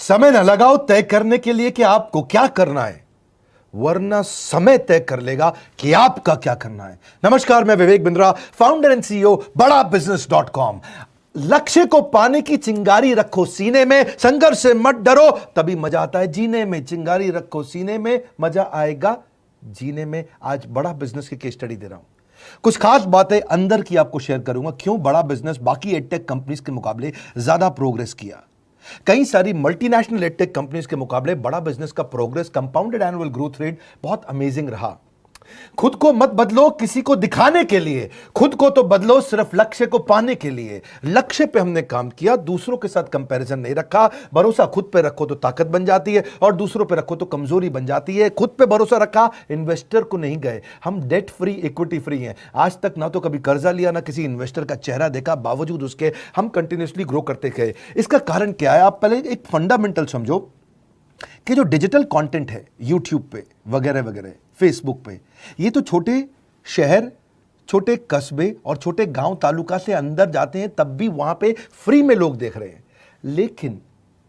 समय न लगाओ तय करने के लिए कि आपको क्या करना है, वरना समय तय कर लेगा कि आपका क्या करना है। नमस्कार, मैं Vivek Bindra, founder and CEO BadaBusiness.com। लक्ष्य को पाने की चिंगारी रखो सीने में, संघर्ष से मत डरो, तभी मजा आता है जीने में। चिंगारी रखो सीने में, मजा आएगा जीने में। आज बड़ा बिजनेस की केस स्टडी दे रहा हूं, कुछ खास बातें अंदर की आपको शेयर करूंगा, क्यों बड़ा बिजनेस बाकी एडटेक कंपनीज के मुकाबले ज्यादा प्रोग्रेस किया। कई सारी मल्टीनेशनल एडटेक कंपनीज के मुकाबले बड़ा बिजनेस का progress, compounded annual growth rate बहुत अमेजिंग रहा। खुद को मत बदलो किसी को दिखाने के लिए, खुद को तो बदलो सिर्फ लक्ष्य को पाने के लिए। लक्ष्य पे हमने काम किया, दूसरों के साथ कंपैरिजन नहीं रखा। भरोसा खुद पे रखो तो ताकत बन जाती है, और दूसरों पे रखो तो कमजोरी बन जाती है। खुद पे भरोसा रखा, इन्वेस्टर को नहीं गए। हम डेट फ्री, इक्विटी फ्री हैं। आज तक ना तो कभी कर्जा लिया, ना किसी इन्वेस्टर का चेहरा देखा, बावजूद उसके हम कंटिन्यूसली ग्रो करते गए। इसका कारण क्या है? आप पहले एक फंडामेंटल समझो कि जो डिजिटल कंटेंट है यूट्यूब पे वगैरह वगैरह, फेसबुक पे, ये तो छोटे शहर, छोटे कस्बे और छोटे गांव तालुका से अंदर जाते हैं, तब भी वहां पे फ्री में लोग देख रहे हैं। लेकिन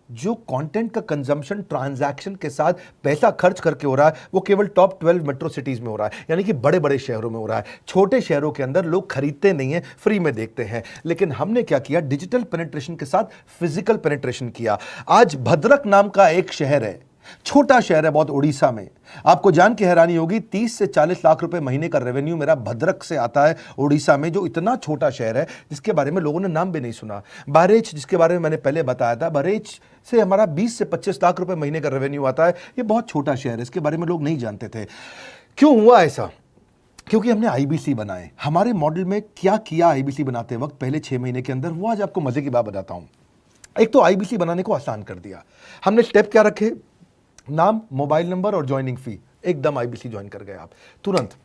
जो कंटेंट का कंजम्पशन ट्रांजैक्शन के साथ पैसा खर्च करके हो रहा है, वो केवल टॉप 12 मेट्रो सिटीज में हो रहा है, यानी कि बड़े बड़े शहरों में हो रहा है। छोटे शहरों के अंदर लोग खरीदते नहीं हैं, फ्री में देखते हैं। लेकिन हमने क्या किया? डिजिटल पेनिट्रेशन के साथ फिजिकल पेनिट्रेशन किया। आज भद्रक नाम का एक शहर है, छोटा शहर है बहुत, उड़ीसा में। आपको जान के हैरानी होगी, 30 से 40 लाख रुपए महीने का रेवेन्यू मेरा भद्रक से आता है, उड़ीसा में, जो इतना छोटा शहर है जिसके बारे में लोगों ने नाम भी नहीं सुना। बहरेच, जिसके बारे में मैंने पहले बताया था, बहरेच से हमारा 20 से 25 लाख रुपए महीने का रेवेन्यू आता है। ये बहुत छोटा शहर है, इसके बारे में लोग नहीं जानते थे। क्यों हुआ ऐसा? क्योंकि हमने आईबीसी बनाए। हमारे मॉडल में क्या किया आईबीसी बनाते वक्त, पहले 6 महीने के अंदर? वो आज आपको मजे की बात बताता हूं। एक तो आईबीसी बनाने को आसान कर दिया हमने। स्टेप क्या रखे? नाम, मोबाइल नंबर और ज्वाइनिंग फी। एकदम आईबीसी ज्वाइन कर गए आप तुरंत।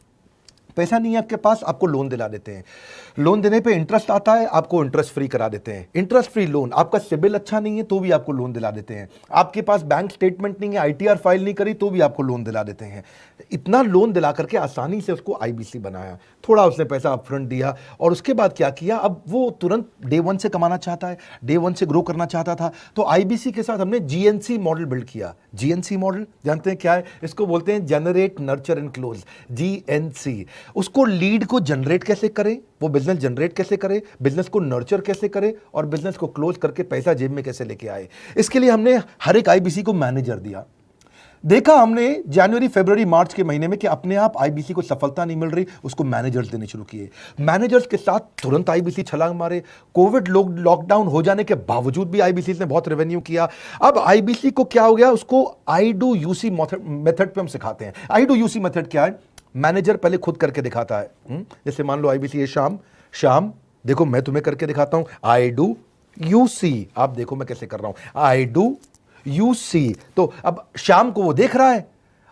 पैसा नहीं है आपके पास, आपको लोन दिला देते हैं। लोन देने पे इंटरेस्ट आता है, आपको इंटरेस्ट फ्री करा देते हैं। Interest free loan. आपका सिबिल अच्छा नहीं है तो भी आपको लोन दिला देते हैं। आपके पास बैंक स्टेटमेंट नहीं है, आईटीआर फाइल नहीं करी, तो भी आपको लोन दिला देते हैं। इतना लोन दिला करके आसानी से उसको आईबीसी बनाया। थोड़ा उसने पैसा अपफ्रंट दिया, और उसके बाद क्या किया? अब वो तुरंत डे 1 से कमाना चाहता है, डे 1 से ग्रो करना चाहता था। तो आईबीसी के साथ हमने जीएनसी मॉडल बिल्ड किया। जीएनसी मॉडल जानते हैं क्या है? इसको बोलते हैं generate, nurture and close, GNC. उसको लीड को जनरेट कैसे करें, वो बिजनेस जनरेट कैसे करे, बिजनेस को नर्चर कैसे करे, और बिजनेस को क्लोज करके पैसा जेब में कैसे लेके आए। इसके लिए हमने हर एक आईबीसी को मैनेजर दिया। देखा हमने जनवरी, फरवरी, मार्च के महीने में कि अपने आप आईबीसी को सफलता नहीं मिल रही, उसको मैनेजर्स देने शुरू किए। मैनेजर्स के साथ तुरंत आईबीसी छलांग मारे। कोविड लॉकडाउन हो जाने के बावजूद भी आईबीसी ने बहुत रेवेन्यू किया। अब आईबीसी को क्या हो गया? उसको आई डू यूसी मेथड पे हम सिखाते हैं। आई डू यूसी मेथड क्या है? मैनेजर पहले खुद करके दिखाता है। जैसे मान लो आईबीसी है शाम, देखो मैं तुम्हें करके दिखाता हूं, आई डू यू सी। आप देखो मैं कैसे कर रहा हूं, आई डू यू सी। तो अब शाम को वो देख रहा है,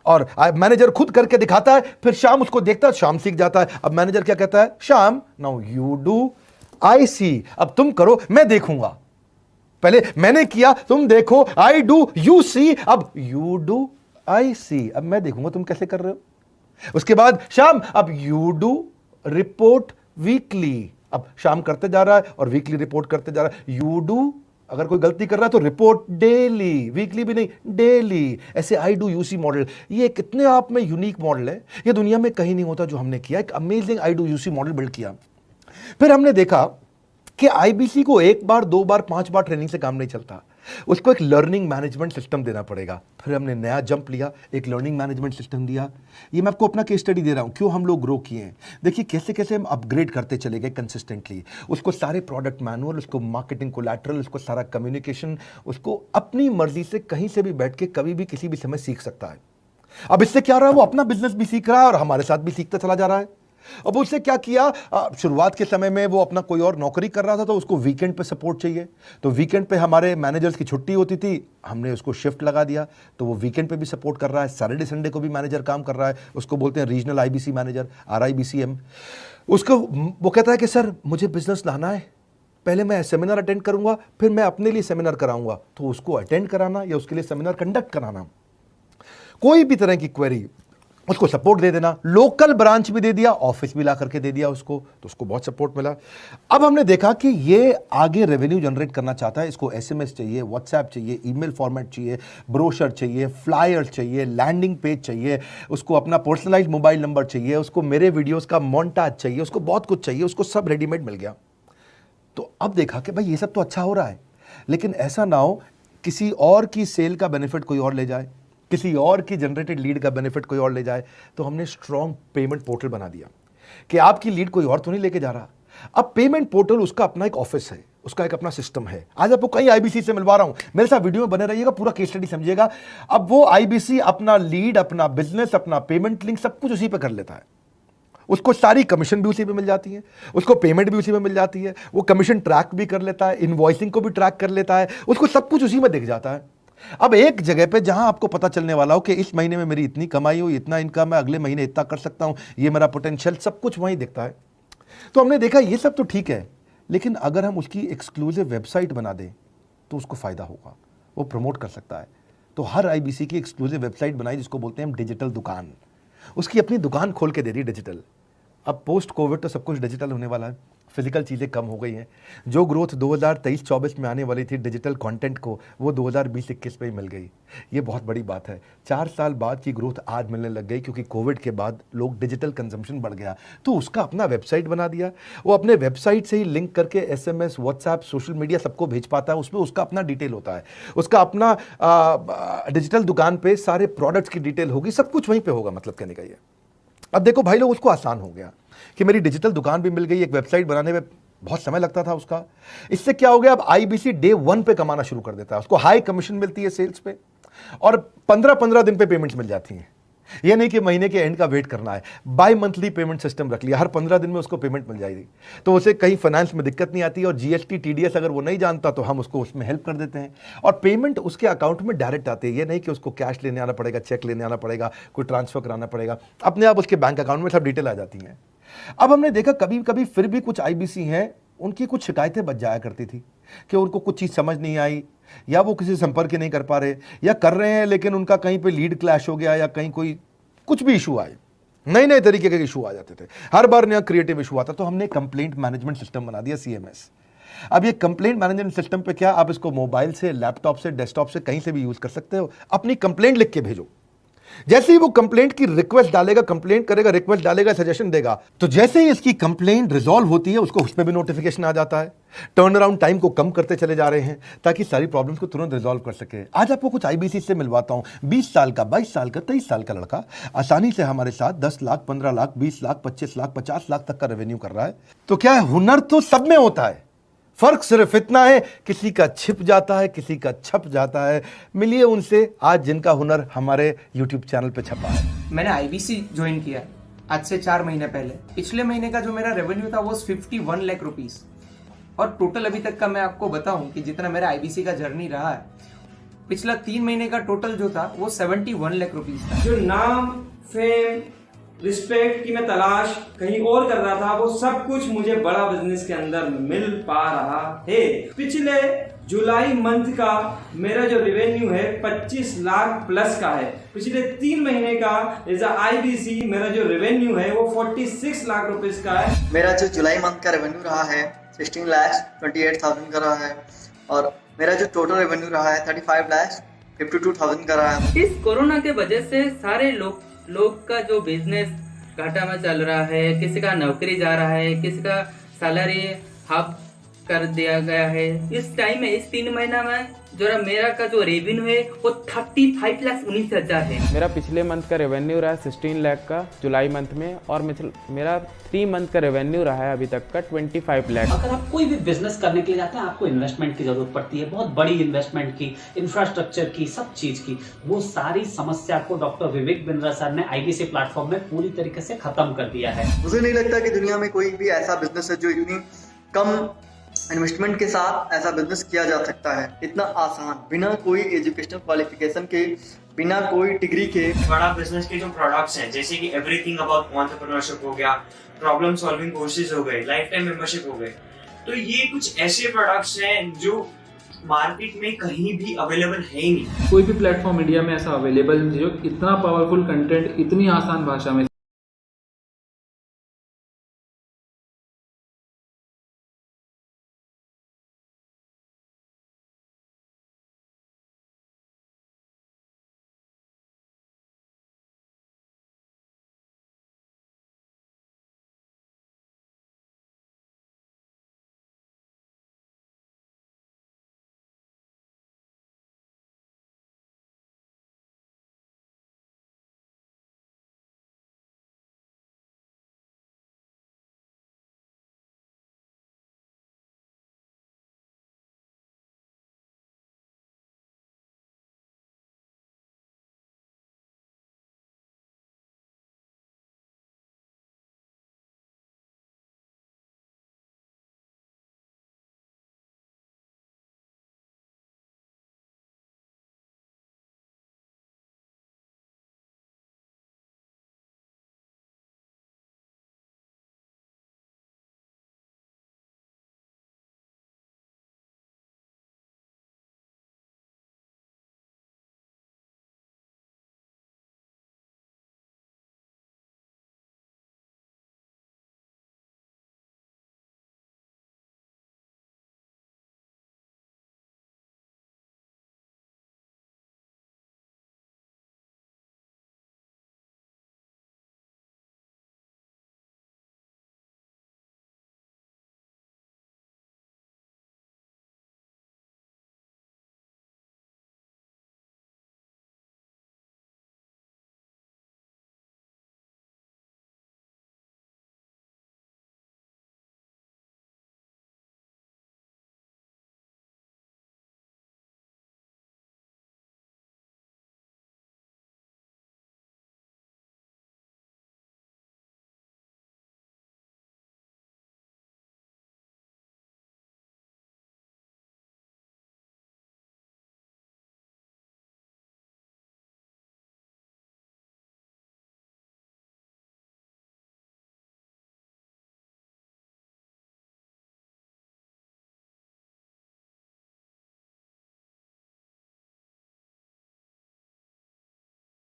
और मैनेजर खुद करके दिखाता है, फिर शाम उसको देखता है, शाम सीख जाता है। अब मैनेजर क्या कहता है? शाम, नाउ यू डू आई सी। अब तुम करो, मैं देखूंगा। पहले मैंने किया, तुम देखो, आई डू यू सी, अब यू डू आई सी। अब मैं देखूंगा तुम कैसे कर रहे हो। उसके बाद शाम, अब यू डू रिपोर्ट वीकली। अब शाम करते जा रहा है और वीकली रिपोर्ट करते जा रहा है। यू डू, अगर कोई गलती कर रहा है तो रिपोर्ट डेली, वीकली भी नहीं, डेली। ऐसे आई डू यूसी मॉडल, ये कितने आप में यूनिक मॉडल है, ये दुनिया में कहीं नहीं होता जो हमने किया। एक amazing I do UC model build किया। फिर हमने देखा कि आईबीसी को 1 बार, 2 बार, 5 बार ट्रेनिंग से काम नहीं चलता, उसको एक लर्निंग मैनेजमेंट सिस्टम देना पड़ेगा। फिर हमने नया जंप लिया, एक लर्निंग मैनेजमेंट सिस्टम दिया। ये मैं आपको अपना केस स्टडी दे रहा हूं, क्यों हम लोग ग्रो किए हैं। देखिए कैसे कैसे हम अपग्रेड करते चले गए कंसिस्टेंटली। उसको सारे प्रोडक्ट मैनुअल, उसको मार्केटिंग कोलैटरल, उसको सारा कम्युनिकेशन, उसको अपनी मर्जी से कहीं से भी बैठ के कभी भी किसी भी समय सीख सकता है। अब इससे क्या रहा है? वो अपना बिजनेस भी सीख रहा है और हमारे साथ भी सीखता चला जा रहा है। अब उससे क्या किया? शुरुआत के समय में वो अपना कोई और नौकरी कर रहा था, तो उसको वीकेंड पे सपोर्ट चाहिए। तो वीकेंड पे हमारे मैनेजर्स की छुट्टी होती थी, हमने उसको शिफ्ट लगा दिया, तो वो वीकेंड पे भी सपोर्ट कर रहा है। सैटरडे संडे को भी मैनेजर काम कर रहा है, उसको बोलते हैं रीजनल आईबीसी मैनेजर, RIBCM। उसको वो कहता है कि सर मुझे बिजनेस लाना है, पहले मैं सेमिनार अटेंड करूंगा, फिर मैं अपने लिए सेमिनार कराऊंगा। तो उसको अटेंड कराना या उसके लिए सेमिनार कंडक्ट कराना, कोई भी तरह की क्वेरी, उसको सपोर्ट दे देना, लोकल ब्रांच भी दे दिया, ऑफिस भी ला करके दे दिया उसको, तो उसको बहुत सपोर्ट मिला। अब हमने देखा कि ये आगे रेवेन्यू जनरेट करना चाहता है, इसको एसएमएस चाहिए, व्हाट्सएप चाहिए, ईमेल फॉर्मेट चाहिए, ब्रोशर चाहिए, फ्लायर चाहिए, लैंडिंग पेज चाहिए, उसको अपना पर्सनलाइज्ड मोबाइल नंबर चाहिए, उसको मेरे वीडियोस का मोन्टाज चाहिए, उसको बहुत कुछ चाहिए, उसको सब रेडीमेड मिल गया। तो अब देखा कि भाई ये सब तो अच्छा हो रहा है, लेकिन ऐसा ना हो किसी और की सेल का बेनिफिट कोई और ले जाए, किसी और की जनरेटेड लीड का बेनिफिट कोई और ले जाए। तो हमने स्ट्रॉन्ग पेमेंट पोर्टल बना दिया कि आपकी लीड कोई और तो नहीं लेके जा रहा। अब पेमेंट पोर्टल उसका अपना एक ऑफिस है, उसका एक अपना सिस्टम है। आज आपको कई आईबीसी से मिलवा रहा हूं, मेरे साथ वीडियो में बने रहिएगा, पूरा केस स्टडी समझिएगा। अब वो आईबीसी अपना लीड, अपना बिजनेस, अपना पेमेंट लिंक सब कुछ उसी पे कर लेता है। उसको सारी कमीशन भी उसी पे मिल जाती है, उसको पेमेंट भी उसी में मिल जाती है, वो कमीशन ट्रैक भी कर लेता है, इनवॉइसिंग को भी ट्रैक कर लेता है, उसको सब कुछ उसी में दिख जाता है। अब एक जगह पे जहां आपको पता चलने वाला हो कि इस महीने में मेरी इतनी कमाई हुई, इतना इनकम है, अगले महीने इतना कर सकता हूं, ये मेरा पोटेंशियल, सब कुछ वहीं दिखता है। तो हमने देखा ये सब तो ठीक है, लेकिन अगर हम उसकी एक्सक्लूसिव वेबसाइट बना दें तो उसको फायदा होगा, वो प्रमोट कर सकता है। तो हर आईबीसी की एक्सक्लूसिव वेबसाइट बनाई, जिसको बोलते हैं हम डिजिटल दुकान। उसकी अपनी दुकान खोल के दे दी डिजिटल। अब पोस्ट कोविड तो सब कुछ डिजिटल होने वाला है, फिजिकल चीज़ें कम हो गई हैं। जो ग्रोथ 2023-24 में आने वाली थी डिजिटल कंटेंट को, वो 2020-21 में ही मिल गई। ये बहुत बड़ी बात है। 4 साल बाद की ग्रोथ आज मिलने लग गई, क्योंकि कोविड के बाद लोग डिजिटल कंजम्पशन बढ़ गया। तो उसका अपना वेबसाइट बना दिया, वो अपने वेबसाइट से ही लिंक करके एसएमएस, व्हाट्सएप, सोशल मीडिया सबको भेज पाता है। उसमें उसका अपना डिटेल होता है, उसका अपना डिजिटल दुकान पे सारे प्रोडक्ट्स की डिटेल होगी, सब कुछ वहीं पर होगा। मतलब कहने का ये, अब देखो भाई लोग, उसको आसान हो गया कि मेरी डिजिटल दुकान भी मिल गई। एक वेबसाइट बनाने में बहुत समय लगता था उसका। इससे क्या हो गया, अब आईबीसी डे 1 पे कमाना शुरू कर देता है। उसको हाई कमीशन मिलती है सेल्स पे, और 15-15 दिन पे पेमेंट्स मिल जाती हैं। ये नहीं कि महीने के एंड का वेट करना है, बाई मंथली पेमेंट सिस्टम रख लिया, हर 15 दिन में उसको पेमेंट मिल जाएगी। तो उसे कहीं फाइनेंस में दिक्कत नहीं आती, और जीएसटी, टीडीएस अगर वो नहीं जानता तो हम उसको उसमें हेल्प कर देते हैं, और पेमेंट उसके अकाउंट में डायरेक्ट आती है। ये नहीं कि उसको कैश लेने आना पड़ेगा, चेक लेने आना पड़ेगा, कोई ट्रांसफर कराना पड़ेगा, अपने आप उसके बैंक अकाउंट में सब डिटेल आ जाती हैं। अब हमने देखा कभी कभी फिर भी कुछ आईबीसी हैं, उनकी कुछ शिकायतें बच जाया करती थी कि उनको कुछ चीज़ समझ नहीं आई, या वो किसी संपर्क नहीं कर पा रहे, या कर रहे हैं लेकिन उनका कहीं पे लीड क्लैश हो गया, या कहीं कोई कुछ भी इशू आए, नए नए तरीके के इशू आ जाते थे, हर बार नया क्रिएटिव इशू आता। तो हमने कंप्लेंट मैनेजमेंट सिस्टम बना दिया, सीएमएस। अब ये कंप्लेंट मैनेजमेंट सिस्टम पे क्या, आप इसको मोबाइल से, लैपटॉप से, डेस्कटॉप से, कहीं से भी यूज कर सकते हो। अपनी कंप्लेंट लिख के भेजो, जैसे ही वो कंप्लेंट की रिक्वेस्ट डालेगा, कंप्लेंट करेगा, रिक्वेस्ट डालेगा, सजेशन देगा, तो जैसे ही इसकी कंप्लेंट रिजॉल्व होती है उसको उस पर भी नोटिफिकेशन आ जाता है। टर्न अराउंड टाइम को कम करते चले जा रहे हैं ताकि सारी प्रॉब्लम्स को तुरंत रिजॉल्व कर सके। आज आपको कुछ आईबीसी से मिलवाता हूं। 20 साल का, 22 साल का, 23 साल का लड़का आसानी से हमारे साथ 10 लाख, 15 लाख, 20 लाख, 25 लाख, 50 लाख तक का रेवेन्यू कर रहा है। तो क्या है, हुनर तो सब में होता है, फर्क सिर्फ इतना है किसी का छिप जाता है, किसी का छप जाता है। मिलिए उनसे आज जिनका हुनर हमारे YouTube चैनल पे छपा है। मैंने आईबीसी ज्वाइन किया आज से 4 महीने पहले। पिछले महीने का जो मेरा रेवेन्यू था वो 51 लाख रुपीस, और टोटल अभी तक का मैं आपको बताऊं कि जितना मेरा आईबीसी का जर्नी रहा है, पिछला 3 महीने का टोटल जो था वो 71 लाख रुपीस था। जो नाम, फेम, रिस्पेक्ट की मैं तलाश कहीं और कर रहा था, वो सब कुछ मुझे बड़ा बिजनेस के अंदर मिल पा रहा है। पिछले जुलाई मंथ का मेरा जो रेवेन्यू है 25 लाख प्लस का है। पिछले 3 महीने का एज आईबीसी मेरा जो रेवेन्यू है वो 46 लाख रुपीस का है। मेरा जो जुलाई मंथ का रेवेन्यू रहा है 16,28,000 का रहा है, और मेरा जो टोटल रेवेन्यू रहा है 35,52,000 का रहा है। इस कोरोना के वजह से सारे लोग का जो बिजनेस घाटा में चल रहा है, किसी का नौकरी जा रहा है, किसी का सैलरी हाफ कर दिया गया है। इस टाइम में, इस 3 महीना में जो मेरा का जो रेवेन्यू है वो 35,19,000 है। मेरा पिछले मंथ का रेवेन्यू रहा है 16 लाख का जुलाई मंथ में, और मेरा 3 मंथ का रेवेन्यू रहा है अभी तक का 25 लाख। अगर आप कोई भी बिजनेस करने के लिए जाते हैं, आपको इन्वेस्टमेंट की जरूरत पड़ती है, बहुत बड़ी इन्वेस्टमेंट की, इंफ्रास्ट्रक्चर की, सब चीज की। वो सारी समस्या को डॉक्टर विवेक बिंद्रा सर ने आईबीसी प्लेटफॉर्म में पूरी तरीके से खत्म कर दिया है। मुझे नहीं लगता कि दुनिया में कोई भी ऐसा बिजनेस है जो इतनी कम इन्वेस्टमेंट के साथ ऐसा बिजनेस किया जा सकता है, इतना आसान, बिना कोई एजुकेशनल क्वालिफिकेशन के, बिना कोई डिग्री के। बड़ा बिजनेस के जो प्रोडक्ट्स हैं, जैसे कि एवरीथिंग अबाउट एंटरप्रेन्योरशिप हो गया, प्रॉब्लम सॉल्विंग कोर्सेज हो गए, लाइफ टाइम मेंबरशिप हो गए, तो ये कुछ ऐसे प्रोडक्ट्स हैं जो मार्केट में कहीं भी अवेलेबल है ही नहीं। कोई भी प्लेटफॉर्म इंडिया में ऐसा अवेलेबल नहीं जो इतना पावरफुल कंटेंट इतनी आसान भाषा में